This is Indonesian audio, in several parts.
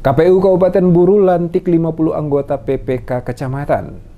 KPU Kabupaten Buru lantik 50 anggota PPK Kecamatan.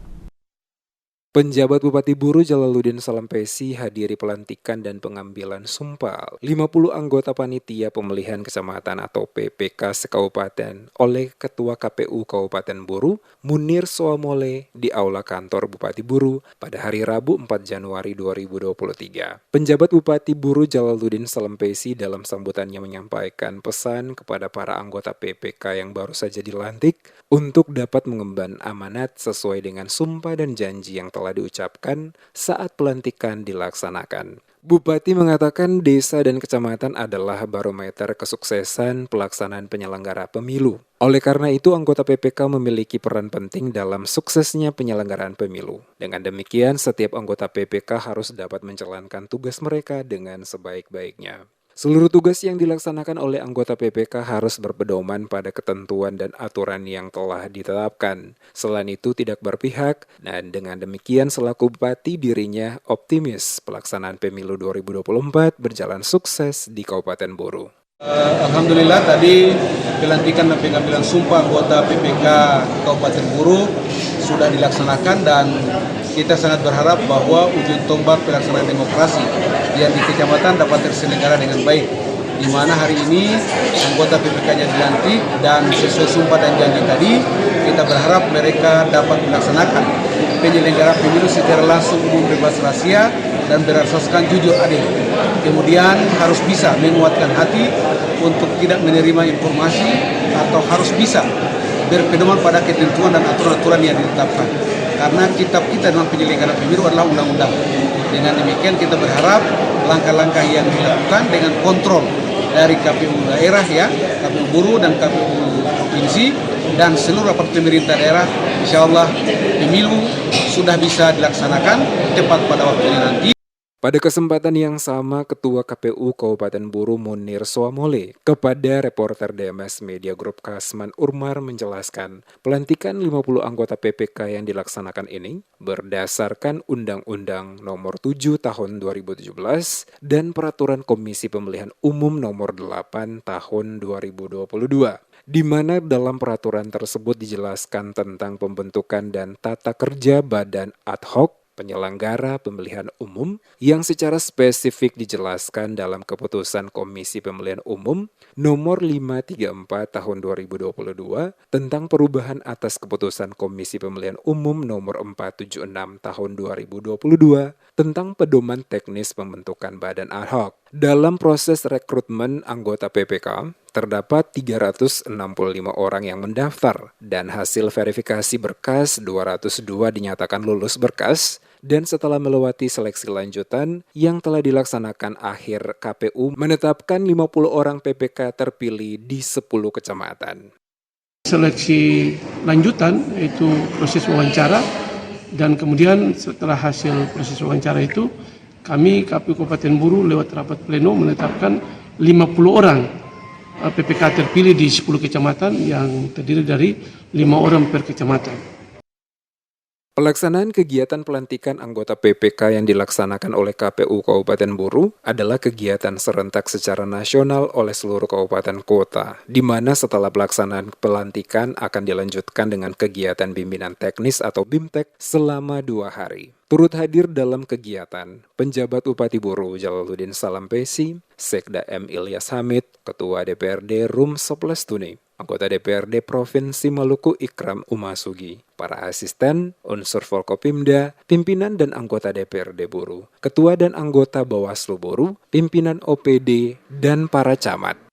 Penjabat Bupati Buru Jalaluddin Salampesi hadiri pelantikan dan pengambilan sumpah 50 anggota Panitia Pemilihan Kecamatan atau PPK Sekabupaten oleh Ketua KPU Kabupaten Buru, Munir Soamole di Aula Kantor Bupati Buru pada hari Rabu 4 Januari 2023. Penjabat Bupati Buru Jalaluddin Salampesi dalam sambutannya menyampaikan pesan kepada para anggota PPK yang baru saja dilantik untuk dapat mengemban amanat sesuai dengan sumpah dan janji yang telah diucapkan saat pelantikan dilaksanakan. Bupati mengatakan desa dan kecamatan adalah barometer kesuksesan pelaksanaan penyelenggara pemilu. Oleh karena itu, anggota PPK memiliki peran penting dalam suksesnya penyelenggaraan pemilu. Dengan demikian, setiap anggota PPK harus dapat menjalankan tugas mereka dengan sebaik-baiknya. Seluruh tugas yang dilaksanakan oleh anggota PPK harus berpedoman pada ketentuan dan aturan yang telah ditetapkan. Selain itu tidak berpihak, dan dengan demikian selaku Bupati dirinya optimis pelaksanaan pemilu 2024 berjalan sukses di Kabupaten Buru. Alhamdulillah tadi pelantikan dan pengambilan sumpah anggota PPK Kabupaten Buru sudah dilaksanakan dan kita sangat berharap bahwa ujung tombak pelaksanaan demokrasi yang di kecamatan dapat terselenggara dengan baik, di mana hari ini anggota PPK-nya dilantik dan sesuai sumpah dan janji tadi kita berharap mereka dapat melaksanakan penyelenggara pemilu secara langsung, umum, bebas rahasia dan berasaskan jujur adil. Kemudian harus bisa menguatkan hati untuk tidak menerima informasi atau harus bisa berpedoman pada ketentuan dan aturan-aturan yang ditetapkan. Karena kitab kita dalam penyelenggaraan pemilu adalah undang-undang. Dengan demikian kita berharap langkah-langkah yang dilakukan dengan kontrol dari KPU daerah KPU Buru dan KPU provinsi dan seluruh aparat pemerintah daerah, insya Allah pemilu sudah bisa dilaksanakan tepat pada waktunya nanti. Pada kesempatan yang sama, Ketua KPU Kabupaten Buru Munir Soamole kepada reporter DMS Media Group Kasman Urmar menjelaskan, pelantikan 50 anggota PPK yang dilaksanakan ini berdasarkan Undang-Undang Nomor 7 Tahun 2017 dan Peraturan Komisi Pemilihan Umum Nomor 8 Tahun 2022. Di mana dalam peraturan tersebut dijelaskan tentang pembentukan dan tata kerja badan ad hoc penyelenggara pemilihan umum yang secara spesifik dijelaskan dalam keputusan Komisi Pemilihan Umum nomor 534 tahun 2022 tentang perubahan atas keputusan Komisi Pemilihan Umum nomor 476 tahun 2022 tentang pedoman teknis pembentukan badan ad hoc. Dalam proses rekrutmen anggota PPK, terdapat 365 orang yang mendaftar dan hasil verifikasi berkas 202 dinyatakan lulus berkas. Dan setelah melewati seleksi lanjutan yang telah dilaksanakan, akhir KPU menetapkan 50 orang PPK terpilih di 10 kecamatan. Seleksi lanjutan yaitu proses wawancara dan kemudian setelah hasil proses wawancara itu kami KPU Kabupaten Buru lewat rapat pleno menetapkan 50 orang PPK terpilih di 10 kecamatan yang terdiri dari 5 orang per kecamatan. Pelaksanaan kegiatan pelantikan anggota PPK yang dilaksanakan oleh KPU Kabupaten Buru adalah kegiatan serentak secara nasional oleh seluruh kabupaten kota, di mana setelah pelaksanaan pelantikan akan dilanjutkan dengan kegiatan bimbingan teknis atau BIMTEK selama 2 hari. Turut hadir dalam kegiatan penjabat Bupati Buru Jalaluddin Salampesi, Sekda M. Ilyas Hamid, Ketua DPRD Rum Soplestuni, anggota DPRD Provinsi Maluku Ikram Umasugi, para asisten, unsur Forkopimda, pimpinan dan anggota DPRD Buru, ketua dan anggota Bawaslu Buru, pimpinan OPD, dan para camat.